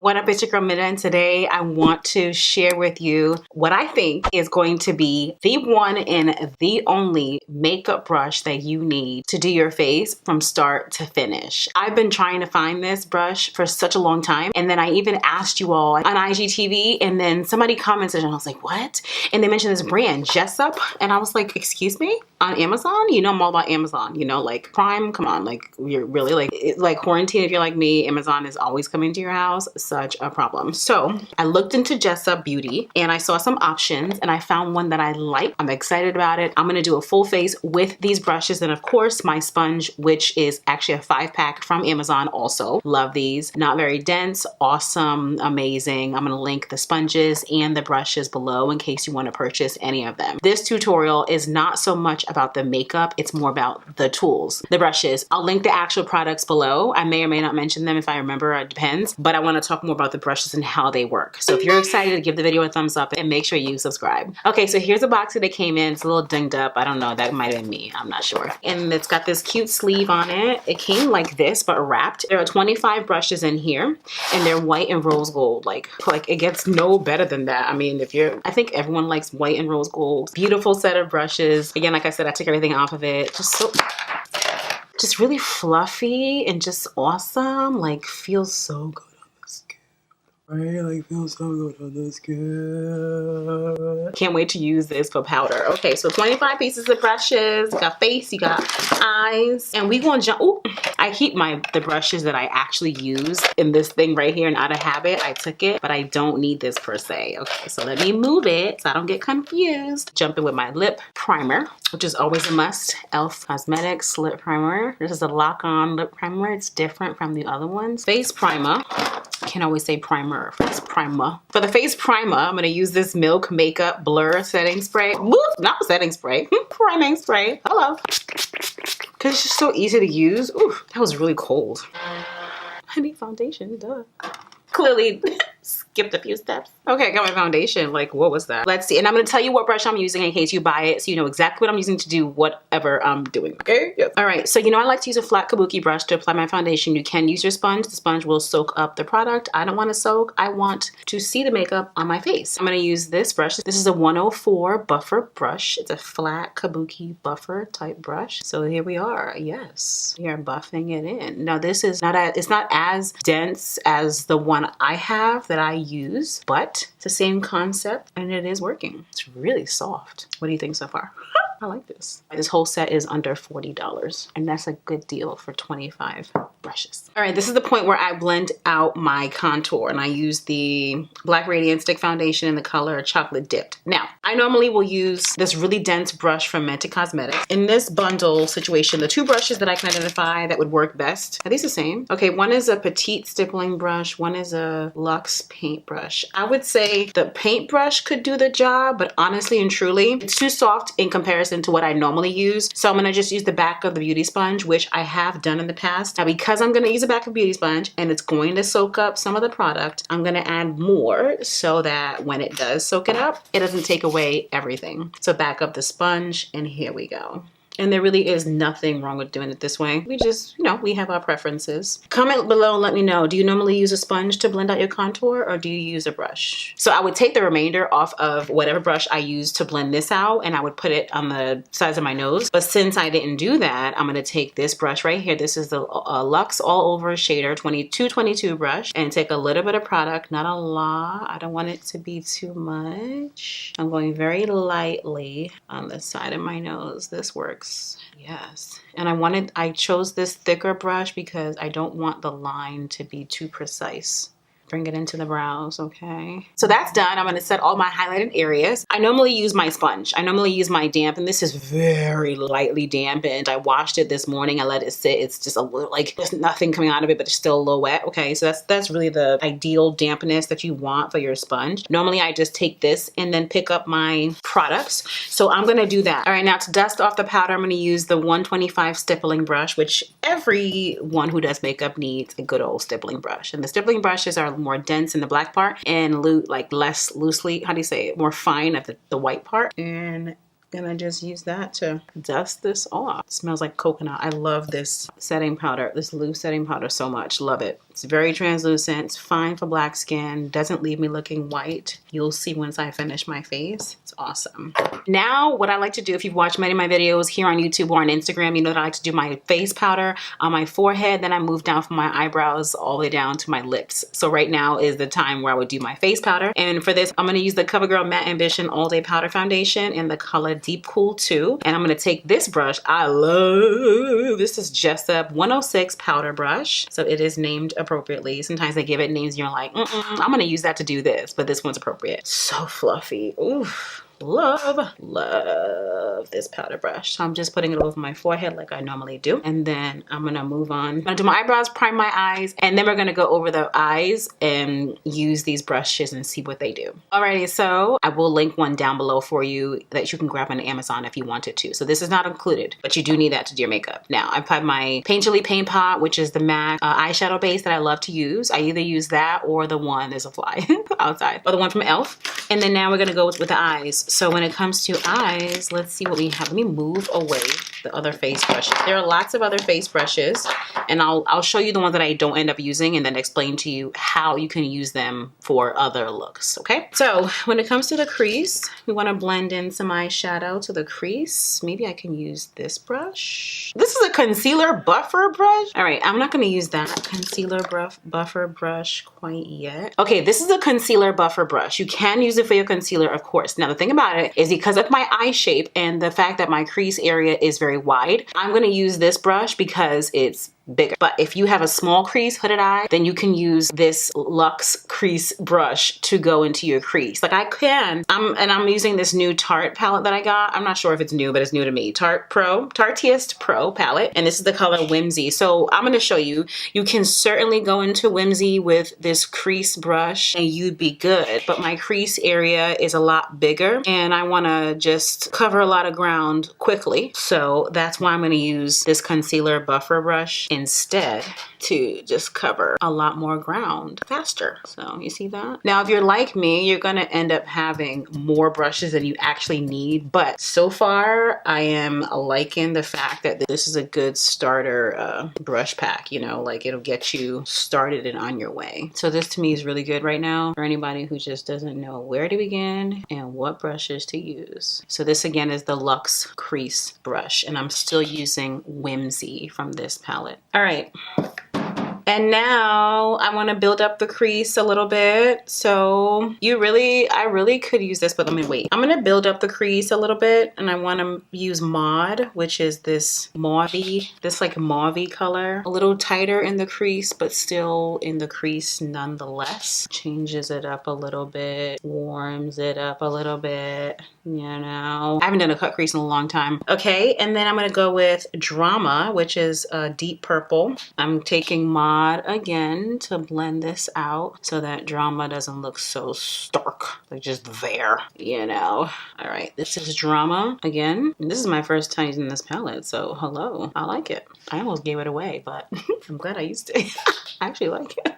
What up, it's your girl Minna, and today I want to share with you what I think is going to be the one and the only makeup brush that you need to do your face from start to finish. I've been trying to find this brush for such a long time, and then I even asked you all on IGTV, and then somebody commented and I was like, what? And they mentioned this brand, Jessup, and I was like, excuse me? On Amazon? You know I'm all about Amazon, you know, like Prime, come on, like you're really like quarantine, if you're like me, Amazon is always coming to your house. Such a problem. So I looked into Jessup Beauty and I saw some options and I found one that I like. I'm excited about it. I'm gonna do a full face with these brushes and of course my sponge, which is actually a 5-pack from Amazon also. Love these. Not very dense, awesome, amazing. I'm gonna link the sponges and the brushes below in case you want to purchase any of them. This tutorial is not so much about the makeup, it's more about the tools, the brushes. I'll link the actual products below. I may or may not mention them if I remember, it depends, but I want to talk more about the brushes and how they work. So if you're excited, give the video a thumbs up and make sure you subscribe. Okay, so here's a box that it came in. It's a little dinged up. I don't know, that might have been me, I'm not sure. And it's got this cute sleeve on it. It came like this, but wrapped. There are 25 brushes in here and they're white and rose gold. Like it gets no better than that. I mean, I think everyone likes white and rose gold. Beautiful set of brushes. Again, like I said, I took everything off of it. Just really fluffy and just awesome. Like feels so good on the skin. Right? Like feels so good on the skin. Can't wait to use this for powder. Okay, so 25 pieces of brushes. You got face, you got eyes, and we gonna jump. Ooh, I keep the brushes that I actually use in this thing right here, and out of habit, I took it, but I don't need this per se. Okay, so let me move it so I don't get confused. Jump in with my lip primer, which is always a must. e.l.f. Cosmetics lip primer. This is a lock-on lip primer. It's different from the other ones. Face primer. I can't always say primer. Face primer. For the face primer, I'm going to use this Milk Makeup Blur Setting Spray. Whoop, not setting spray. Priming spray. Hello. Because it's just so easy to use. Ooh, that was really cold. I need foundation, duh. Clearly skipped a few steps. Okay, I got my foundation. Like, what was that? Let's see. And I'm going to tell you what brush I'm using in case you buy it so you know exactly what I'm using to do whatever I'm doing. Okay? Yes. All right. So, you know, I like to use a flat kabuki brush to apply my foundation. You can use your sponge. The sponge will soak up the product. I don't want to soak. I want to see the makeup on my face. I'm going to use this brush. This is a 104 buffer brush. It's a flat kabuki buffer type brush. So here we are. Yes. We are buffing it in. Now, this is it's not as dense as the one I have that I use, but it's the same concept and it is working. It's really soft. What do you think so far? I like this. This whole set is under $40 and that's a good deal for 25 brushes. All right, this is the point where I blend out my contour and I use the Black Radiant Stick Foundation in the color Chocolate Dipped. Now, I normally will use this really dense brush from Cosmetics. In this bundle situation, the two brushes that I can identify that would work best, are these the same? Okay, one is a petite stippling brush, one is a Luxe paintbrush. I would say the paintbrush could do the job, but honestly and truly, it's too soft in comparison to what I normally use. So I'm gonna just use the back of the beauty sponge, which I have done in the past. Now, because I'm gonna use the back of beauty sponge and it's going to soak up some of the product, I'm gonna add more so that when it does soak it up, it doesn't take away everything. So back up the sponge and here we go. And there really is nothing wrong with doing it this way. We just, you know, we have our preferences. Comment below and let me know. Do you normally use a sponge to blend out your contour or do you use a brush? So I would take the remainder off of whatever brush I use to blend this out and I would put it on the sides of my nose. But since I didn't do that, I'm gonna take this brush right here. This is the Luxe All Over Shader 2222 brush and take a little bit of product, not a lot. I don't want it to be too much. I'm going very lightly on the side of my nose. This works. Yes. And I chose this thicker brush because I don't want the line to be too precise. Bring it into the brows, okay? So that's done. I'm gonna set all my highlighted areas. I normally use my sponge. I normally use my damp, and this is very lightly dampened. I washed it this morning. I let it sit. It's just a little, like, there's nothing coming out of it, but it's still a little wet. Okay, so that's really the ideal dampness that you want for your sponge. Normally, I just take this and then pick up my products. So I'm gonna do that. All right, now to dust off the powder, I'm gonna use the 125 stippling brush, which everyone who does makeup needs a good old stippling brush. And the stippling brushes are more dense in the black part and like less loosely, how do you say it, more fine at the white part. And gonna just use that to dust this off. It smells like coconut. I love this setting powder, this loose setting powder so much. Love it. It's very translucent. It's fine for black skin. Doesn't leave me looking white. You'll see once I finish my face. It's awesome. Now, what I like to do, if you've watched many of my videos here on YouTube or on Instagram, you know that I like to do my face powder on my forehead. Then I move down from my eyebrows all the way down to my lips. So right now is the time where I would do my face powder. And for this, I'm going to use the CoverGirl Matte Ambition All Day Powder Foundation in the color Deep Cool 2. And I'm going to take this brush. I love, this is Jessup 106 powder brush. So it is named appropriately. Sometimes they give it names and you're like, I'm going to use that to do this, but this one's appropriate. So fluffy. Oof. Love this powder brush. So I'm just putting it over my forehead like I normally do. And then I'm gonna move on. I'm gonna do my eyebrows, prime my eyes, and then we're gonna go over the eyes and use these brushes and see what they do. Alrighty, so I will link one down below for you that you can grab on Amazon if you wanted to. So this is not included, but you do need that to do your makeup. Now, I applied my Painterly Paint Pot, which is the MAC eyeshadow base that I love to use. I either use that or the one, there's a fly outside, or the one from e.l.f. And then now we're gonna go with the eyes. So when it comes to eyes, let's see what we have. Let me move away the other face brushes. There are lots of other face brushes, and I'll show you the ones that I don't end up using and then explain to you how you can use them for other looks, okay? So when it comes to the crease, we want to blend in some eyeshadow to the crease. Maybe I can use this brush. This is a concealer buffer brush. All right, I'm not going to use that concealer buffer brush quite yet. Okay, this is a concealer buffer brush. You can use it for your concealer, of course. Now, the thing about it is because of my eye shape and the fact that my crease area is very wide, I'm going to use this brush because it's bigger. But if you have a small crease, hooded eye, then you can use this Luxe crease brush to go into your crease. Like I can, I'm using this new Tarte palette that I got. I'm not sure if it's new, but it's new to me. Tarteist Pro palette. And this is the color Whimsy. So I'm going to show you, you can certainly go into Whimsy with this crease brush and you'd be good. But my crease area is a lot bigger and I want to just cover a lot of ground quickly. So that's why I'm going to use this concealer buffer brush instead to just cover a lot more ground faster. So you see that? Now, if you're like me, you're gonna end up having more brushes than you actually need. But so far, I am liking the fact that this is a good starter brush pack, you know, like it'll get you started and on your way. So this to me is really good right now for anybody who just doesn't know where to begin and what brushes to use. So this again is the Luxe crease brush and I'm still using Whimsy from this palette. All right. And now I want to build up the crease a little bit. So I really could use this, but let me wait. I'm going to build up the crease a little bit and I want to use Mauve, which is this like mauve-y color. A little tighter in the crease, but still in the crease nonetheless. Changes it up a little bit, warms it up a little bit, you know. I haven't done a cut crease in a long time. Okay, and then I'm going to go with Drama, which is a deep purple. I'm taking Mauve again to blend this out so that Drama doesn't look so stark, like just there, you know. All right, this is Drama again. This is my first time using this palette, so hello, I like it. I almost gave it away, but I'm glad I used it. I actually like it.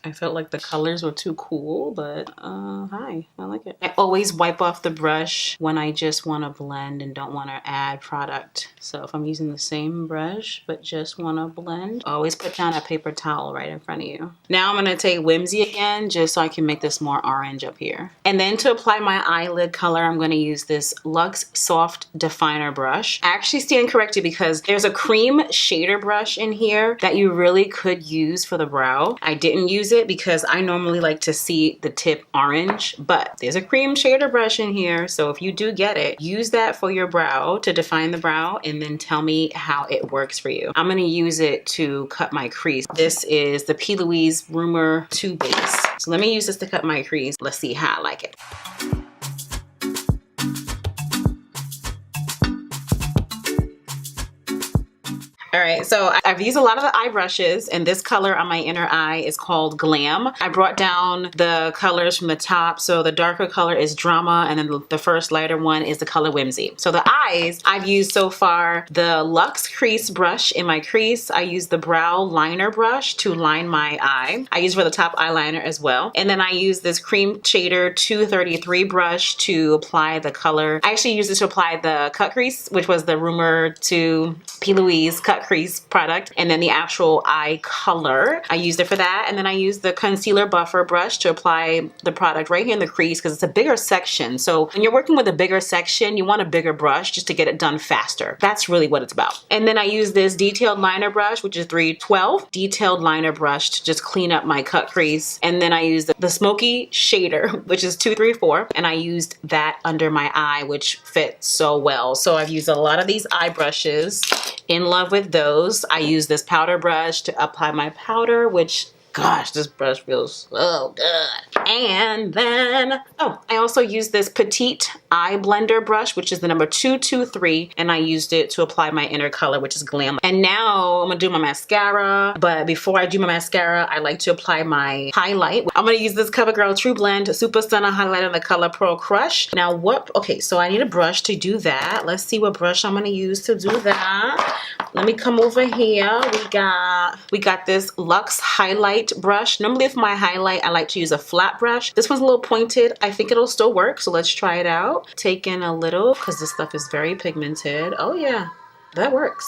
I felt like the colors were too cool, but hi, I like it. I always wipe off the brush when I just want to blend and don't want to add product. So if I'm using the same brush but just want to blend, always put down a paper towel right in front of you. Now I'm going to take Whimsy again just so I can make this more orange up here. And then to apply my eyelid color, I'm going to use this Luxe Soft Definer brush. I actually stand corrected because there's a cream shader brush in here that you really could use for the brow. I didn't use it because I normally like to see the tip orange, but there's a cream shader brush in here. So if you do get it, use that for your brow to define the brow and then tell me how it works for you. I'm going to use it to cut my crease. This is the P. Louise Rumor 2 base. So let me use this to cut my crease. Let's see how I like it. All right, so I've used a lot of the eye brushes and this color on my inner eye is called Glam. I brought down the colors from the top. So the darker color is Drama and then the first lighter one is the color Whimsy. So the eyes, I've used so far the Luxe crease brush in my crease. I use the brow liner brush to line my eye. I use for the top eyeliner as well. And then I use this cream shader 233 brush to apply the color. I actually used this to apply the cut crease, which was the Rumor 2 P. Louise cut Crease product, and then the actual eye color. I used it for that, and then I used the concealer buffer brush to apply the product right here in the crease because it's a bigger section. So when you're working with a bigger section, you want a bigger brush just to get it done faster. That's really what it's about. And then I use this detailed liner brush, which is 312 detailed liner brush to just clean up my cut crease. And then I used the smoky shader, which is 234, and I used that under my eye, which fits so well. So I've used a lot of these eye brushes. In love with those. I use this powder brush to apply my powder, which, gosh, this brush feels so good. And then, oh, I also use this petite eye blender brush, which is the number 223, and I used it to apply my inner color, which is Glam. And now I'm gonna do my mascara, but before I do my mascara, I like to apply my highlight. I'm gonna use this CoverGirl True Blend Super Stunner Highlighter in the color Pearl Crush. Now okay, so I need a brush to do that. Let's see what brush I'm gonna use to do that. Let me come over here. We got this Luxe Highlight brush. Normally for my highlight, I like to use a flat brush. This one's a little pointed. I think it'll still work, so let's try it out. Take in a little, because this stuff is very pigmented. Oh yeah, that works.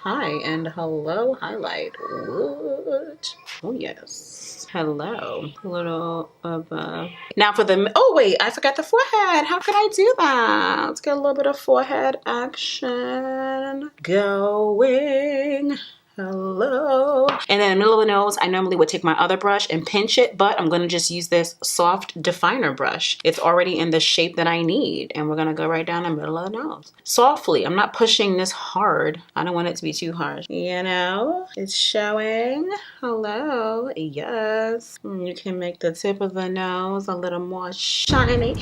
Hi and hello highlight. What? Oh yes. Hello. A little above. Now for the, oh wait, I forgot the forehead. How can I do that? Let's get a little bit of forehead action going. Hello. And then in the middle of the nose, I normally would take my other brush and pinch it, but I'm going to just use this soft definer brush. It's already in the shape that I need. And we're going to go right down the middle of the nose. Softly. I'm not pushing this hard. I don't want it to be too hard. You know, it's showing. Hello. Yes. You can make the tip of the nose a little more shiny.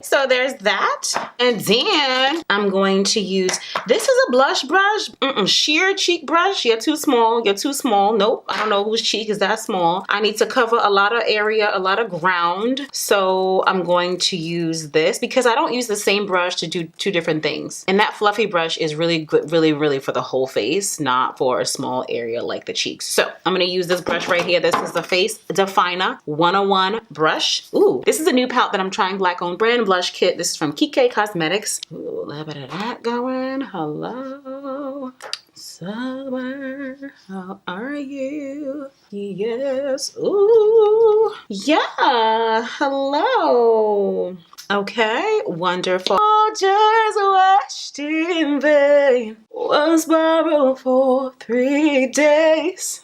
So there's that. And then I'm going to use, this is a blush brush, sheer cheek brush. You're too small, you're too small. Nope, I don't know whose cheek is that small. I need to cover a lot of area, a lot of ground. So I'm going to use this because I don't use the same brush to do two different things. And that fluffy brush is really good, really for the whole face, not for a small area like the cheeks. So I'm gonna use this brush right here. This is the Face Definer 101 brush. Ooh, this is a new palette that I'm trying, Black owned brand Blush Kit. This is from Kikaycosmetics. Ooh, a little bit of that going. Hello, summer. How are you? Yes. Ooh. Yeah. Hello. Okay. Wonderful. Just washed in vain. Was borrowed for 3 days.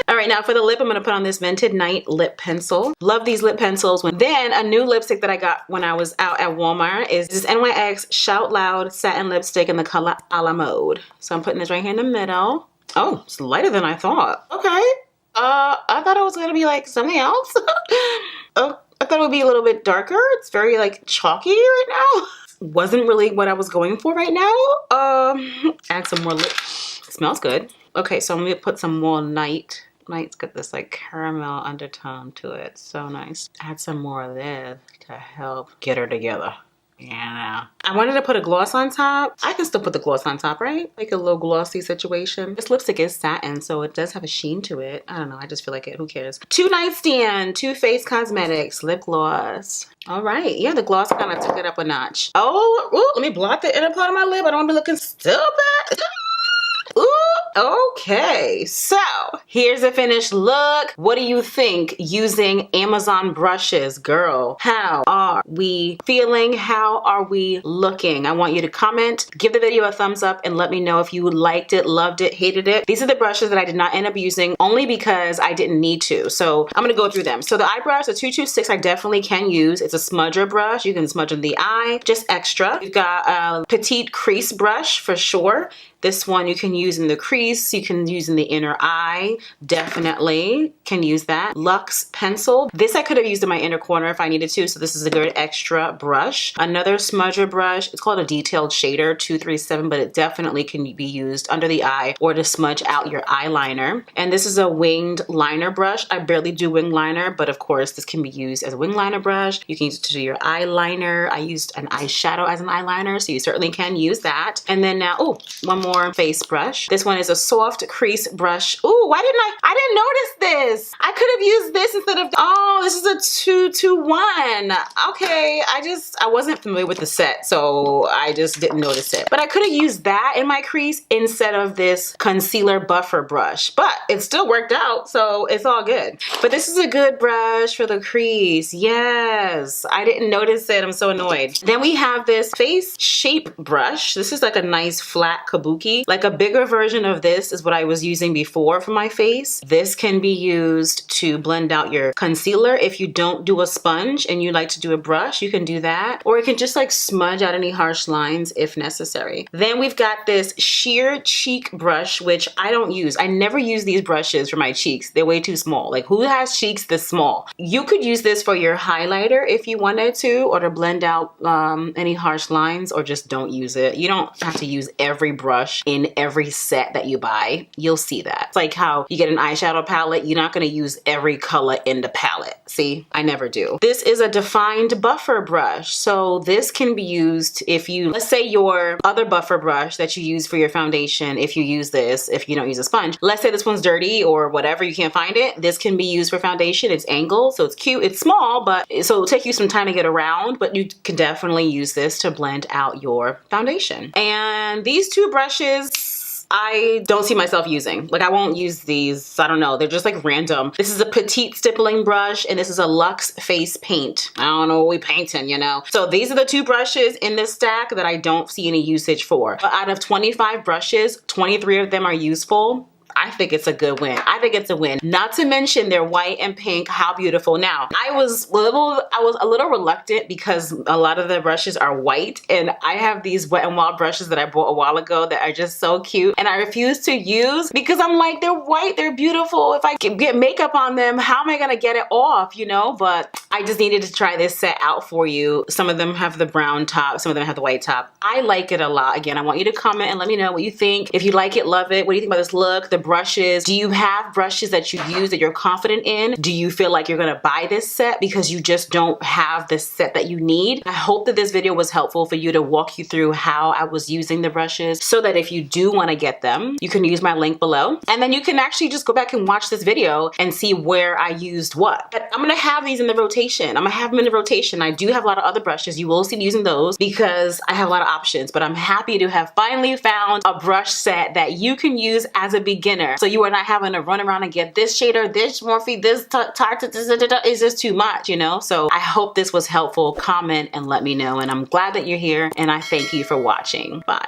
All right, now for the lip, I'm gonna put on this Vented Night lip pencil. Love these lip pencils. Then a new lipstick that I got when I was out at Walmart is this NYX Shout Loud satin lipstick in the color a la mode. So I'm putting this right here in the middle. Oh, it's lighter than I thought. Okay. I thought it was gonna be like something else. Oh, I thought it would be a little bit darker. It's very like chalky right now. Wasn't really what I was going for right now. Add some more lip. Smells good. Okay, so I'm gonna put some more Night's got this like caramel undertone to it. So nice. Add some more of this to help get her together. Yeah. I wanted to put a gloss on top. I can still put the gloss on top, right? Like a little glossy situation. This lipstick is satin, so it does have a sheen to it. I don't know. I just feel like it. Who cares? Two Nightstand, Too Faced Cosmetics lip gloss. All right. Yeah, the gloss kind of took it up a notch. Oh, ooh, let me blot the inner part of my lip. I don't want to be looking stupid. Ooh, okay, so here's the finished look. What do you think using Amazon brushes? Girl, how are we feeling? How are we looking? I want you to comment, give the video a thumbs up, and let me know if you liked it, loved it, hated it. These are the brushes that I did not end up using only because I didn't need to. So I'm gonna go through them. So the eye brush, the 226, I definitely can use. It's a smudger brush. You can smudge on the eye, just extra. You've got a petite crease brush for sure. This one you can use in the crease, you can use in the inner eye, definitely can use that. Luxe pencil. This I could have used in my inner corner if I needed to, so this is a good extra brush. Another smudger brush, it's called a detailed shader, 237, but it definitely can be used under the eye or to smudge out your eyeliner. And this is a winged liner brush. I barely do wing liner, but of course this can be used as a wing liner brush. You can use it to do your eyeliner. I used an eyeshadow as an eyeliner, so you certainly can use that. And then now, oh, one more face brush. This one is a soft crease brush. Ooh, why didn't I didn't notice this. I could have used this instead of, oh, this is a 2-2-1. Okay, I wasn't familiar with the set, so I just didn't notice it. But I could have used that in my crease instead of this concealer buffer brush, but it still worked out, so it's all good. But this is a good brush for the crease. Yes, I didn't notice it. I'm so annoyed. Then we have this face shape brush. This is like a nice flat kabuki. Like a bigger version of this is what I was using before for my face. This can be used to blend out your concealer. If you don't do a sponge and you like to do a brush, you can do that. Or it can just like smudge out any harsh lines if necessary. Then we've got this sheer cheek brush, which I don't use. I never use these brushes for my cheeks. They're way too small. Like, who has cheeks this small? You could use this for your highlighter if you wanted to, or to blend out any harsh lines, or just don't use it. You don't have to use every brush in every set that you buy. You'll see that. It's like how you get an eyeshadow palette. You're not going to use every color in the palette. See, I never do. This is a defined buffer brush. So this can be used if you, let's say your other buffer brush that you use for your foundation, if you use this, if you don't use a sponge, let's say this one's dirty or whatever, you can't find it. This can be used for foundation. It's angled, so it's cute. It's small, but so it'll take you some time to get around, but you can definitely use this to blend out your foundation. And these two brushes, I don't see myself using. Like, I won't use these. I don't know. They're just like random. This is a petite stippling brush, and this is a Luxe face paint. I don't know what we painting, you know? So these are the two brushes in this stack that I don't see any usage for. But out of 25 brushes, 23 of them are useful. I think it's a good win. I think it's a win. Not to mention they're white and pink. How beautiful. Now, I was a little reluctant because a lot of the brushes are white, and I have these Wet n Wild brushes that I bought a while ago that are just so cute, and I refuse to use because I'm like, they're white, they're beautiful. If I get makeup on them, how am I gonna get it off, you know? But I just needed to try this set out for you. Some of them have the brown top, some of them have the white top. I like it a lot. Again, I want you to comment and let me know what you think. If you like it, love it. What do you think about this look? The brushes. Do you have brushes that you use that you're confident in? Do you feel like you're gonna buy this set because you just don't have the set that you need? I hope that this video was helpful for you to walk you through how I was using the brushes, so that if you do want to get them, you can use my link below, and then you can actually just go back and watch this video and see where I used what. But I'm gonna have these in the rotation. I'm gonna have them in the rotation. I do have a lot of other brushes. You will see me using those because I have a lot of options, but I'm happy to have finally found a brush set that you can use as a beginner. So you are not having to run around and get this shader, this Morphe, this is just too much, you know? So I hope this was helpful. Comment and let me know. And I'm glad that you're here, and I thank you for watching. Bye.